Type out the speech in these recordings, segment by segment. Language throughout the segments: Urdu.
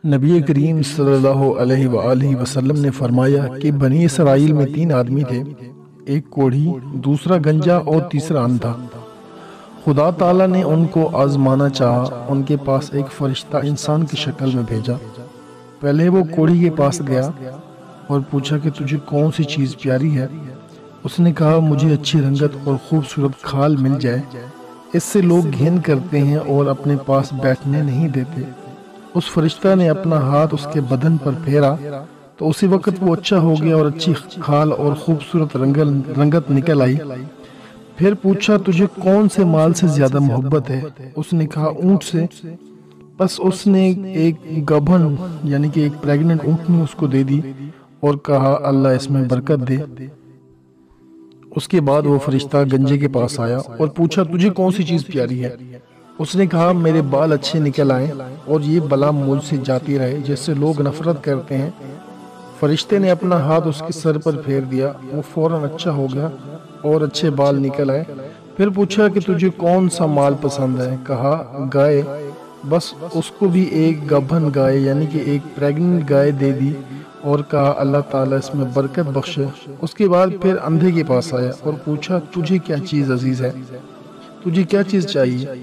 نبی کریم صلی اللہ علیہ وآلہ وسلم نے فرمایا کہ بنی اسرائیل میں 3 آدمی تھے، ایک کوڑھی، دوسرا گنجا اور تیسرا اندھا۔ خدا تعالیٰ نے ان کو آزمانا چاہا، ان کے پاس ایک فرشتہ انسان کی شکل میں بھیجا۔ پہلے وہ کوڑھی کے پاس گیا اور پوچھا کہ تجھے کون سی چیز پیاری ہے؟ اس نے کہا مجھے اچھی رنگت اور خوبصورت کھال مل جائے، اس سے لوگ گھن کرتے ہیں اور اپنے پاس بیٹھنے نہیں دیتے۔ اس فرشتہ نے اپنا ہاتھ اس کے بدن پر پھیرا تو اسی وقت وہ اچھا ہو گیا اور اچھی کھال اور خوبصورت رنگت نکل آئی۔ پھر پوچھا تجھے کون سے مال سے زیادہ محبت ہے؟ اس نے کہا اونٹ سے۔ بس اس نے ایک گبھن یعنی کہ ایک پریگننٹ اونٹنی اس کو دے دی اور کہا اللہ اس میں برکت دے۔ اس کے بعد وہ فرشتہ گنجے کے پاس آیا اور پوچھا تجھے کون سی چیز پیاری ہے؟ اس نے کہا میرے بال اچھے نکل آئیں اور یہ بلا مجھ سے جاتی رہے جس سے لوگ نفرت کرتے ہیں۔ فرشتے نے اپنا ہاتھ اس کے سر پر پھیر دیا، وہ فوراً اچھا ہو گیا اور اچھے بال نکل آئے۔ پھر پوچھا کہ تجھے کون سا مال پسند ہے؟ کہا گائے۔ بس اس کو بھی ایک گبھن گائے یعنی کہ ایک پریگننٹ گائے دے دی اور کہا اللہ تعالیٰ اس میں برکت بخشے۔ اس کے بعد پھر اندھے کے پاس آیا اور پوچھا تجھے کیا چیز عزیز ہے؟ تجھے کیا چیز چاہیے؟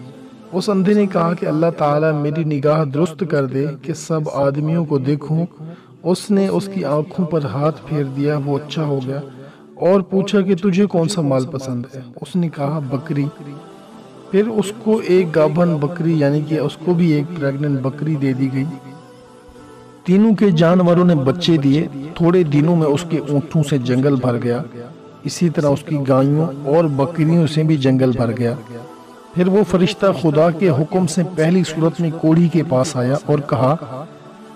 اس اندھے نے کہا کہ اللہ تعالیٰ میری نگاہ درست کر دے کہ سب آدمیوں کو دیکھوں۔ اس نے اس کی آنکھوں پر ہاتھ پھیر دیا، وہ اچھا ہو گیا اور پوچھا کہ تجھے کون سا مال پسند ہے؟ اس نے کہا بکری۔ پھر اس کو ایک گابھن بکری یعنی کہ اس کو بھی ایک پریگننٹ بکری دے دی گئی۔ تینوں کے جانوروں نے بچے دیے۔ تھوڑے دنوں میں اس کے اونٹوں سے جنگل بھر گیا، اسی طرح اس کی گایوں اور بکریوں سے بھی جنگل بھر گیا۔ پھر وہ فرشتہ خدا کے حکم سے پہلی صورت میں کوڑھی کے پاس آیا اور کہا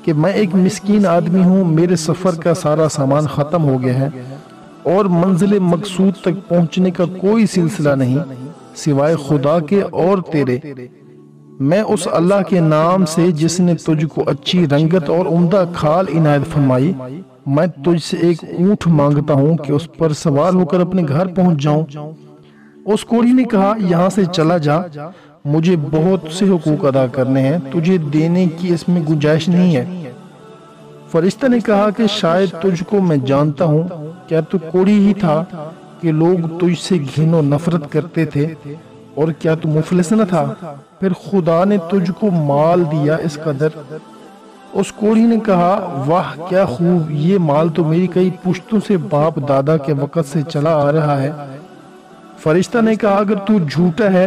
کہ میں ایک مسکین آدمی ہوں، میرے سفر کا سارا سامان ختم ہو گیا ہے اور منزل مقصود تک پہنچنے کا کوئی سلسلہ نہیں سوائے خدا کے اور تیرے۔ میں اس اللہ کے نام سے جس نے تجھ کو اچھی رنگت اور عمدہ کھال عنایت فرمائی، میں تجھ سے ایک اونٹ مانگتا ہوں کہ اس پر سوار ہو کر اپنے گھر پہنچ جاؤں۔ اس کوڑھی نے کہا یہاں سے چلا جا، مجھے بہت سے حقوق ادا کرنے ہیں، تجھے دینے کی اس میں گنجائش نہیں ہے۔ فرشتہ نے کہا کہ شاید تجھ کو میں جانتا ہوں، کیا تو کوڑھی ہی تھا کہ لوگ تجھ سے گھن و نفرت کرتے تھے، اور کیا تو مفلس نہ تھا؟ پھر خدا نے تجھ کو مال دیا اس قدر؟ اس کوڑھی نے کہا واہ کیا خوب، یہ مال تو میری کئی پشتوں سے باپ دادا کے وقت سے چلا آ رہا ہے۔ فرشتہ نے کہا اگر تو جھوٹا ہے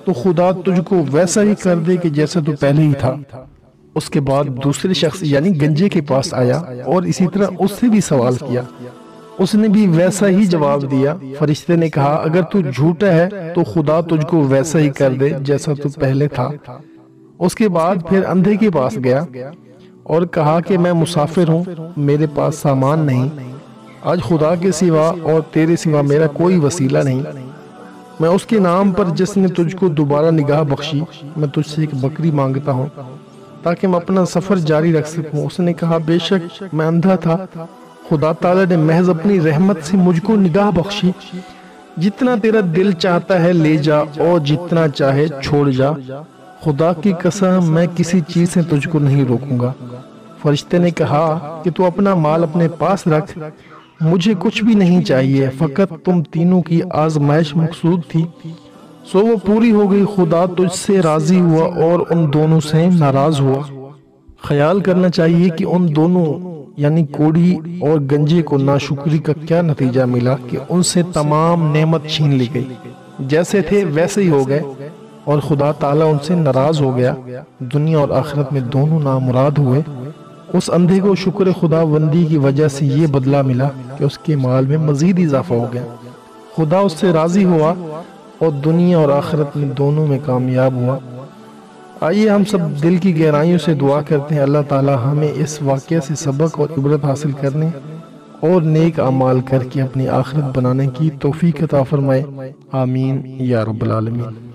تو خدا تجھ کو ویسا ہی کر دے کہ جیسا تو پہلے ہی تھا۔ اس کے بعد دوسرے شخص یعنی گنجے کے پاس آیا اور اسی طرح اس سے بھی سوال کیا، اس نے بھی ویسا ہی جواب دیا۔ فرشتے نے کہا اگر تو جھوٹا ہے تو خدا تجھ کو ویسا ہی کر دے جیسا تو پہلے تھا۔ اس کے بعد پھر اندھے کے پاس گیا اور کہا کہ میں مسافر ہوں، میرے پاس سامان نہیں، آج خدا کے سوا اور تیرے سوا میرا کوئی وسیلہ نہیں۔ میں اس کے نام پر جس نے تجھ کو دوبارہ نگاہ بخشی، میں تجھ سے ایک بکری مانگتا ہوں تاکہ میں اپنا سفر جاری رکھ سکوں۔ اس نے کہا بے شک میں اندھا تھا، خدا تعالیٰ نے محض اپنی رحمت سے مجھ کو نگاہ بخشی۔ جتنا تیرا دل چاہتا ہے لے جا اور جتنا چاہے چھوڑ جا، خدا کی قسم میں کسی چیز سے تجھ کو نہیں روکوں گا۔ فرشتے نے کہا کہ تو اپنا مال اپنے پاس رکھ، مجھے کچھ بھی نہیں چاہیے، فقط تم تینوں کی آزمائش مقصود تھی، سو وہ پوری ہو گئی۔ خدا تجھ سے راضی ہوا اور ان دونوں سے ناراض ہوا۔ خیال کرنا چاہیے کہ ان دونوں یعنی کوڑھی اور گنجے کو ناشکری کا کیا نتیجہ ملا کہ ان سے تمام نعمت چھین لی گئی، جیسے تھے ویسے ہی ہو گئے اور خدا تعالیٰ ان سے ناراض ہو گیا۔ دنیا اور آخرت میں دونوں نامراد ہوئے۔ اس اندھے کو شکر خدا بندی کی وجہ سے یہ بدلہ ملا کہ اس کے مال میں مزید اضافہ ہو گیا، خدا اس سے راضی ہوا اور دنیا اور آخرت میں دونوں میں کامیاب ہوا۔ آئیے ہم سب دل کی گہرائیوں سے دعا کرتے ہیں اللہ تعالی ہمیں اس واقعے سے سبق اور عبرت حاصل کرنے اور نیک اعمال کر کے اپنی آخرت بنانے کی توفیق عطا فرمائے، آمین یا رب العالمین۔